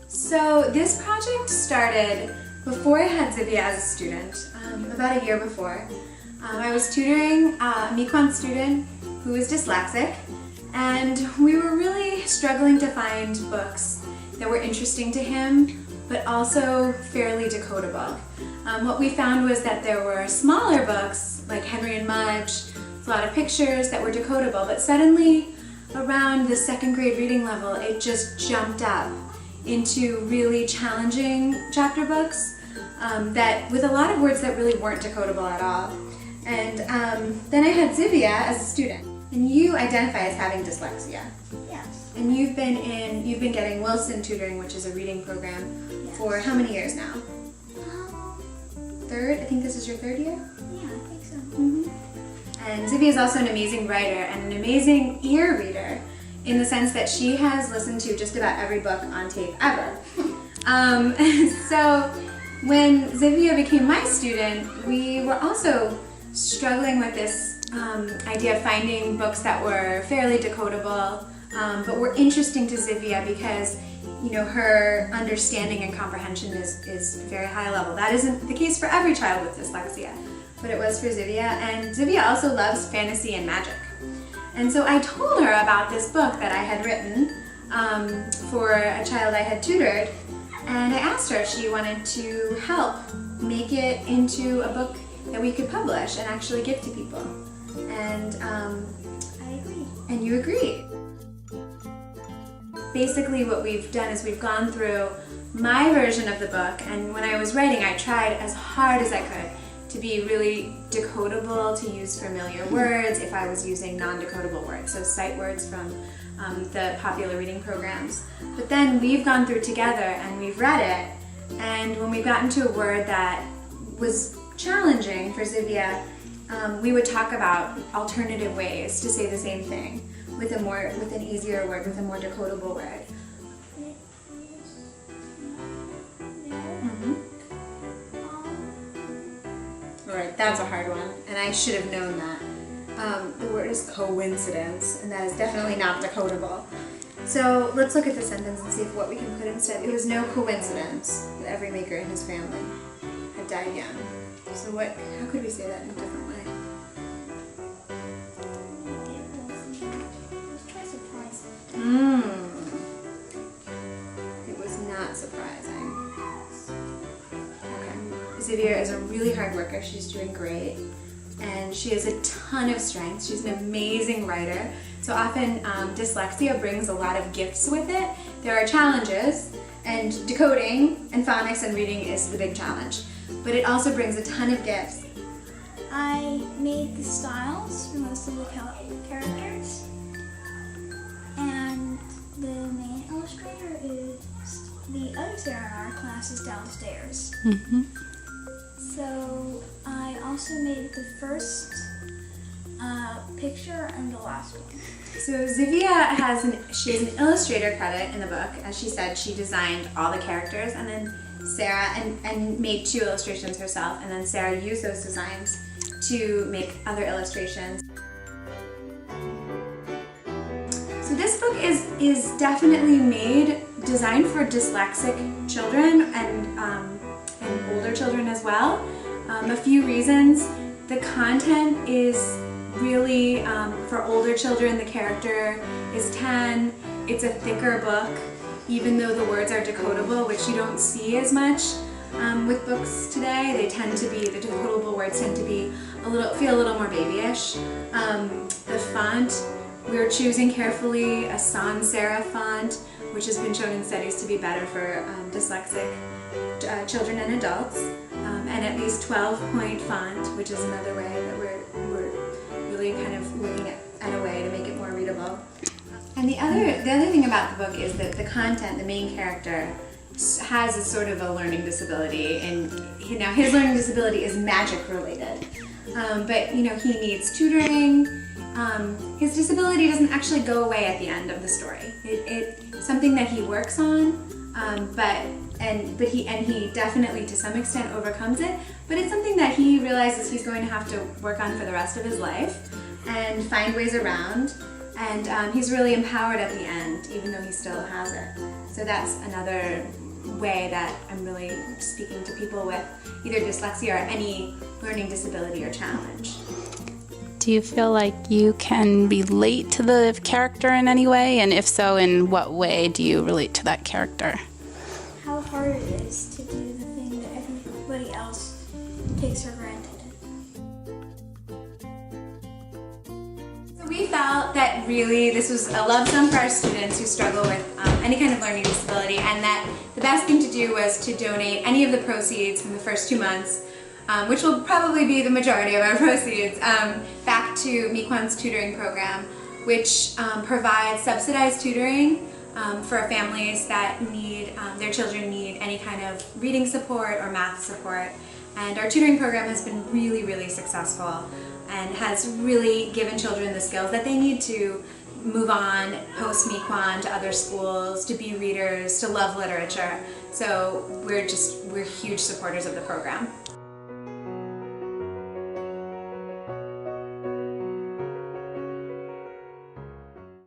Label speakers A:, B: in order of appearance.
A: So this project started before I had Zivia as a student, about a year before. I was tutoring a MacLeod student who was dyslexic, and we were really struggling to find books that were interesting to him, but also fairly decodable. What we found was that there were smaller books, like Henry and Mudge, a lot of pictures that were decodable, but suddenly around the second grade reading level, it just jumped up into really challenging chapter books that with a lot of words that really weren't decodable at all. And then I had Zivia as a student, and you identify as having dyslexia.
B: Yes.
A: And you've been getting Wilson tutoring, which is a reading program, for how many years now? Third? I think this is your third year?
B: Yeah, I think so.
A: And Zivia is also an amazing writer and an amazing ear reader, in the sense that she has listened to just about every book on tape ever. So when Zivia became my student, we were also struggling with this idea of finding books that were fairly decodable, but were interesting to Zivia because, you know, her understanding and comprehension is very high level. That isn't the case for every child with dyslexia, but it was for Zivia. And Zivia also loves fantasy and magic. And so I told her about this book that I had written for a child I had tutored, and I asked her if she wanted to help make it into a book that we could publish and actually give to people. And
B: I agree.
A: And you agreed. Basically what we've done is we've gone through my version of the book, and when I was writing I tried as hard as I could to be really decodable, to use familiar words if I was using non-decodable words, so sight words from the popular reading programs. But then we've gone through together and we've read it, and when we got into a word that was challenging for Zivia, we would talk about alternative ways to say the same thing with an easier word, with a more decodable word. Right, that's a hard one, and I should have known that. The word is coincidence, and that is definitely not decodable. So let's look at the sentence and see if what we can put instead. It was no coincidence that every maker in his family had died young. So how could we say that in a different way? It was not surprising. Okay. Zivia is a really hard worker. She's doing great. And she has a ton of strengths. She's an amazing writer. So often dyslexia brings a lot of gifts with it. There are challenges, and decoding and phonics and reading is the big challenge. But it also brings a ton of gifts.
B: I made the styles for most of the characters, and the main illustrator is the other Sarah in our class is downstairs. So I also made the first picture and the last one.
A: So Zivia has an illustrator credit in the book. As she said, she designed all the characters, and then Sarah and made 2 illustrations herself, and then Sarah used those designs to make other illustrations. So this book is definitely designed for dyslexic children and older children as well. A few reasons. The content is really for older children. The character is 10. It's a thicker book, even though the words are decodable, which you don't see as much with books today. The decodable words tend to be feel a little more babyish. The font, we're choosing carefully a sans serif font, which has been shown in studies to be better for dyslexic children and adults, and at least 12-point font, which is another way that we're really kind of looking at a way to make it more readable. And the other thing about the book is that the content, the main character, has a sort of a learning disability, and now his learning disability is magic related, but he needs tutoring. His disability doesn't actually go away at the end of the story. It's something that he works on, but he definitely to some extent overcomes it. But it's something that he realizes he's going to have to work on for the rest of his life and find ways around. And he's really empowered at the end, even though he still has it. So that's another way that I'm really speaking to people with either dyslexia or any learning disability or challenge.
C: Do you feel like you can relate to the character in any way? And if so, in what way do you relate to that character?
B: How hard it is to do the thing that everybody else takes for granted.
A: So we felt that really this was a love song for our students who struggle with any kind of learning disability, and that the best thing to do was to donate any of the proceeds from the first 2 months, which will probably be the majority of our proceeds, back to Mequon's tutoring program, which provides subsidized tutoring for families that need, their children need any kind of reading support or math support. And our tutoring program has been really, really successful and has really given children the skills that they need to move on post-Mequon to other schools, to be readers, to love literature. So we're huge supporters of the program.